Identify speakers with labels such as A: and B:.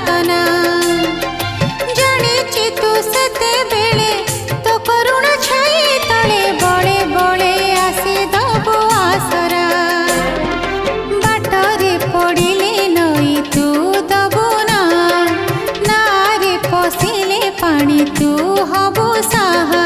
A: यातना जानी तू सते बेले तो करुण छाई तले बड़े बड़े आसे दबो आसरा बाटरे पड़िले नई तू दबो ना नारे पशिले पानी तू हबो साहा